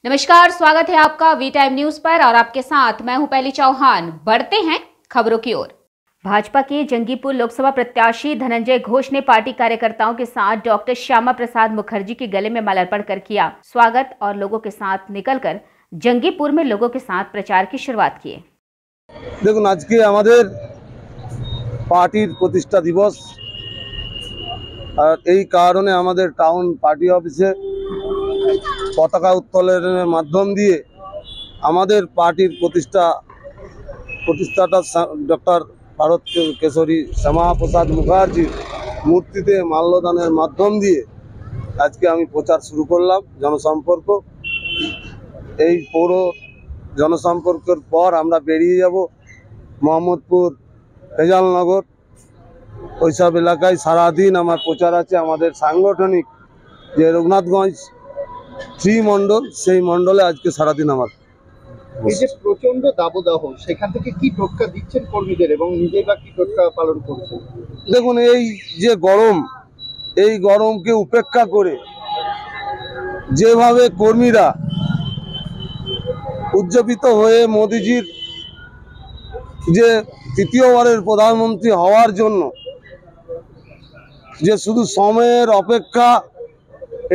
नमस्कार, स्वागत है आपका वी टाइम न्यूज पर और आपके साथ मैं हूं पहली चौहान। बढ़ते हैं खबरों की ओर। भाजपा के जंगीपुर लोकसभा प्रत्याशी धनंजय घोष ने पार्टी कार्यकर्ताओं के साथ डॉक्टर श्यामा प्रसाद मुखर्जी के गले में माल्यार्पण कर किया स्वागत और लोगों के साथ निकलकर जंगीपुर में लोगों के साथ प्रचार की शुरुआत की। देखुन आज के आमादेर पार्टीर प्रतिष्ठा दिवस और এই কারণে আমাদের টাউন পার্টি অফিসে পতাকা উত্তোলনের মাধ্যম দিয়ে আমাদের পার্টির প্রতিষ্ঠাতা ডক্টর ভারত কেশরী শ্যামা প্রসাদ মুখার্জির মূর্তিতে মাল্যদানের মাধ্যম দিয়ে আজকে আমি প্রচার শুরু করলাম। জনসম্পর্ক এই পৌর জনসম্পর্কের পর আমরা বেরিয়ে যাব মোহাম্মদপুর ফেজালনগর ওইসব এলাকায় সারাদিন আমার প্রচার আছে। আমাদের সাংগঠনিক যে রঘুনাথগঞ্জ থ্রি মণ্ডল সেই মণ্ডলে আজকে সারাদিন আমার এই যে প্রচন্ড দাবদাহ সেখান থেকে কি টোটকা দিচ্ছেন কর্মীদের এবং নিজেই বা কি টোটকা পালন করছেন? দেখুন এই যে গরম, এই গরমকে উপেক্ষা করে যেভাবে কর্মীরা উজ্জীবিত হয়ে মোদিজির যে তৃতীয়বারের প্রধানমন্ত্রী হওয়ার জন্য যে শুধু সময়ের অপেক্ষা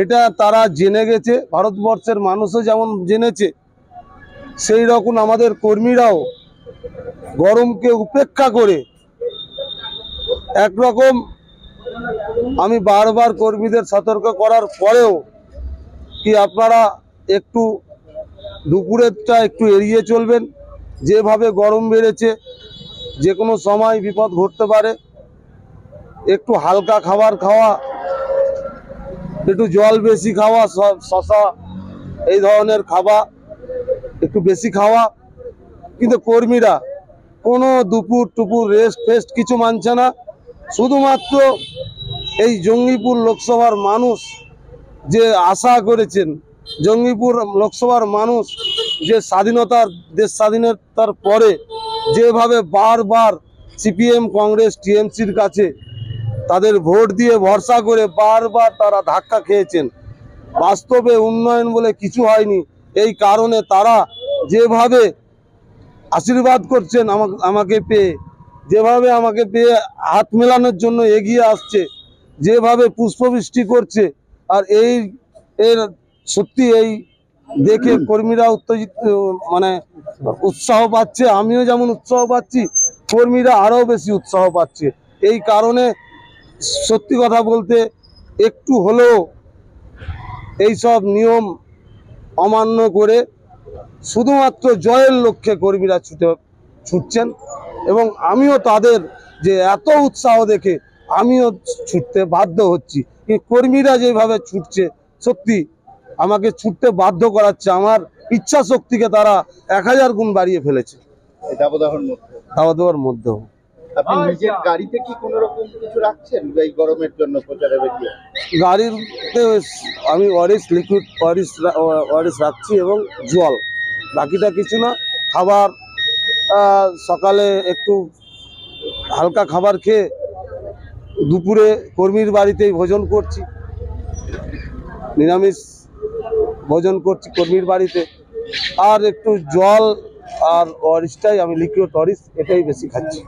এটা তারা জেনে গেছে, ভারতবর্ষের মানুষও যেমন জেনেছে সেই রকম আমাদের কর্মীরাও গরমকে উপেক্ষা করে একরকম আমি বারবার কর্মীদের সতর্ক করার পরেও কি আপনারা একটু দুপুরেরটা একটু এড়িয়ে চলবেন। যেভাবে গরম বেড়েছে যে কোনো সময় বিপদ ঘটতে পারে। একটু হালকা খাবার খাওয়া, একটু জল বেশি খাওয়া, শশা এই ধরনের খাওয়া একটু বেশি খাওয়া। কিন্তু কর্মীরা কোনো দুপুর টুপুর রেস্ট ফেস্ট কিছু মানছে না। শুধুমাত্র এই জঙ্গিপুর লোকসভার মানুষ যে আশা করেছেন, জঙ্গিপুর লোকসভার মানুষ যে দেশ স্বাধীনতার পরে যেভাবে বারবার সিপিএম কংগ্রেস টিএমসির কাছে তাদের ভোট দিয়ে ভরসা করে বারবার তারা ধাক্কা খেয়েছেন, বাস্তবে উন্নয়ন বলে কিছু হয়নি। এই কারণে তারা যেভাবে আশীর্বাদ করছেন আমাকে পেয়ে, যেভাবে আমাকে পেয়ে হাত মেলানোর জন্য এগিয়ে আসছে, যেভাবে পুষ্পবৃষ্টি করছে, আর এর সত্যি এই দেখে কর্মীরা উত্তেজিত উৎসাহ পাচ্ছে। আমিও যেমন উৎসাহ পাচ্ছি, কর্মীরা আরও বেশি উৎসাহ পাচ্ছে। এই কারণে সত্যি কথা বলতে একটু হলেও এই সব নিয়ম অমান্য করে শুধুমাত্র জয়ের লক্ষ্যে কর্মীরা ছুটছেন এবং আমিও তাদের যে এত উৎসাহ দেখে আমিও ছুটতে বাধ্য হচ্ছি। এই কর্মীরা যেভাবে ছুটছে সত্যি আমাকে ছুটতে বাধ্য করাচ্ছে। আমার ইচ্ছা শক্তিকে তারা 1000 গুণ বাড়িয়ে ফেলেছে দাবদাহর মধ্যেও। আপনি নিজের গাড়িতে কি কোনো রকম কিছু রাখছেন এই গরমের জন্য প্রচারে বেরিয়ে? গাড়িতে আমি লিকুইড ওয়ারিস রাখছি এবং জল, বাকিটা কিছু না। খাবার সকালে একটু হালকা খাবার খেয়ে দুপুরে কর্মীর বাড়িতেই ভোজন করছি, নিরামিষ ভোজন করছি কর্মীর বাড়িতে। আর একটু জল আর ওয়ারিসটাই আমি লিকুইড ওয়ারিস এটাই বেশি খাচ্ছি।